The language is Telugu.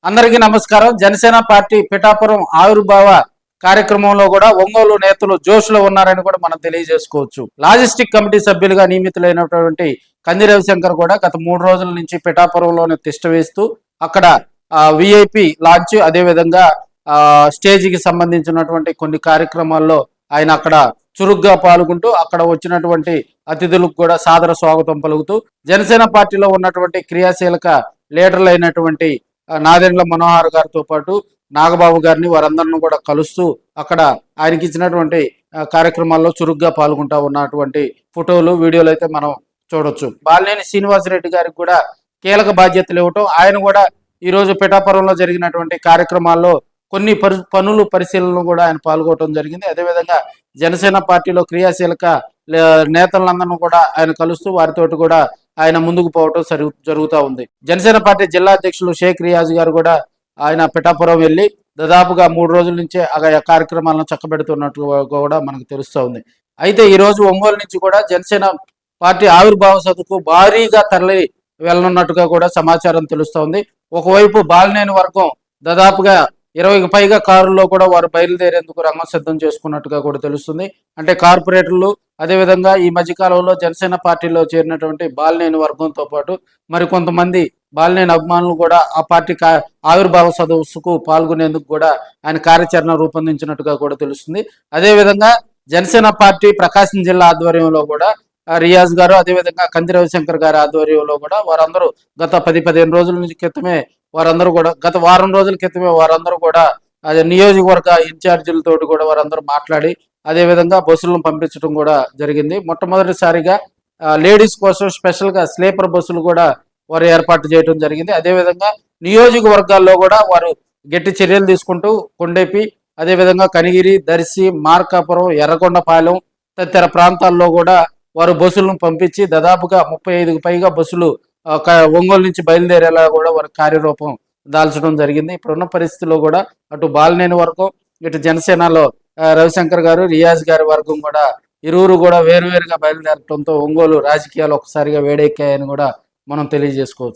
అందరికీ నమస్కారం. జనసేన పార్టీ పిఠాపురం ఆవిర్భావ కార్యక్రమంలో కూడా ఒంగోలు నేతలు జోష్లో ఉన్నారని కూడా మనం తెలియజేసుకోవచ్చు. లాజిస్టిక్ కమిటీ సభ్యులుగా నియమితులైనటువంటి కంది రవిశంకర్ కూడా గత 3 రోజుల నుంచి పిఠాపురంలోనే తిష్ట వేస్తూ అక్కడ విఐపి లాంచ్, అదేవిధంగా స్టేజ్కి సంబంధించినటువంటి కొన్ని కార్యక్రమాల్లో ఆయన అక్కడ చురుగ్గా పాల్గొంటూ అక్కడ వచ్చినటువంటి అతిథులకు కూడా సాదర స్వాగతం పలుకుతూ జనసేన పార్టీలో ఉన్నటువంటి క్రియాశీలక లీడర్లు అయినటువంటి నాదెండ్ల మనోహర్ గారితో పాటు నాగబాబు గారిని వారందరిని కూడా కలుస్తూ అక్కడ ఆయనకి ఇచ్చినటువంటి కార్యక్రమాల్లో చురుగ్గా పాల్గొంటా ఉన్నటువంటి ఫోటోలు, వీడియోలు అయితే మనం చూడొచ్చు. బాలినేని శ్రీనివాసరెడ్డి గారికి కూడా కీలక బాధ్యతలు ఇవ్వటం, ఆయన కూడా ఈరోజు పిఠాపురంలో జరిగినటువంటి కార్యక్రమాల్లో కొన్ని పనులు పరిశీలనలు కూడా ఆయన పాల్గొనడం జరిగింది. అదేవిధంగా జనసేన పార్టీలో క్రియాశీలక నేతలందరినీ కూడా ఆయన కలుస్తూ వారితోటి కూడా ఆయన ముందుకు పోవటం జరుగుతూ ఉంది. జనసేన పార్టీ జిల్లా అధ్యక్షులు షేక్ రియాజ్ గారు కూడా ఆయన పిఠాపురం వెళ్ళి దాదాపుగా 3 రోజుల నుంచే ఆ కార్యక్రమాలను చక్కబెడుతున్నట్టు కూడా మనకు తెలుస్తూ ఉంది. అయితే ఈరోజు ఒంగోలు నుంచి కూడా జనసేన పార్టీ ఆవిర్భావ సభకు భారీగా తరలి వెళ్ళనున్నట్టుగా కూడా సమాచారం తెలుస్తూ ఉంది. ఒకవైపు బాలినేని వర్గం దాదాపుగా 20కి పైగా కారుల్లో కూడా వారు బయలుదేరేందుకు రంగం సిద్ధం చేసుకున్నట్టుగా కూడా తెలుస్తుంది. అంటే కార్పొరేటర్లు, అదేవిధంగా ఈ మధ్యకాలంలో జనసేన పార్టీలో చేరినటువంటి బాలినేని వర్గంతో పాటు మరికొంతమంది బాలినేని అభిమానులు కూడా ఆ పార్టీ ఆవిర్భావ సదస్సుకు పాల్గొనేందుకు కూడా ఆయన కార్యాచరణ రూపొందించినట్టుగా కూడా తెలుస్తుంది. అదేవిధంగా జనసేన పార్టీ ప్రకాశం జిల్లా ఆధ్వర్యంలో కూడా రియాజ్ గారు, అదేవిధంగా కంది రవిశంకర్ గారి ఆధ్వర్యంలో కూడా వారందరూ గత 10-15 రోజుల నుంచి క్రితమే వారందరూ కూడా గత వారం రోజుల క్రితమే వారందరూ కూడా నియోజకవర్గ ఇన్ఛార్జీలతో కూడా వారందరూ మాట్లాడి అదేవిధంగా బస్సులను పంపించడం కూడా జరిగింది. మొట్టమొదటిసారిగా లేడీస్ కోసం స్పెషల్గా స్లీపర్ బస్సులు కూడా వారు ఏర్పాటు చేయడం జరిగింది. అదేవిధంగా నియోజకవర్గాల్లో కూడా వారు గట్టి చర్యలు తీసుకుంటూ కొండేపి, అదేవిధంగా కనిగిరి, దర్శి, మార్కాపురం, ఎర్రగొండపాలెం తదితర ప్రాంతాల్లో కూడా వారు బస్సులను పంపించి దాదాపుగా 35కి పైగా బస్సులు ఒంగోలు నుంచి బయలుదేరేలా కూడా వారి కార్యరూపం దాల్చడం జరిగింది. ఇప్పుడున్న పరిస్థితిలో కూడా అటు బాలినేని వర్గం, ఇటు జనసేనలో రవిశంకర్ గారు, రియాజ్ గారి వర్గం కూడా ఇరువురు కూడా వేరువేరుగా బయలుదేరటంతో ఒంగోలు రాజకీయాలు ఒకసారిగా వేడెక్కాయని కూడా మనం తెలియజేసుకోవచ్చు.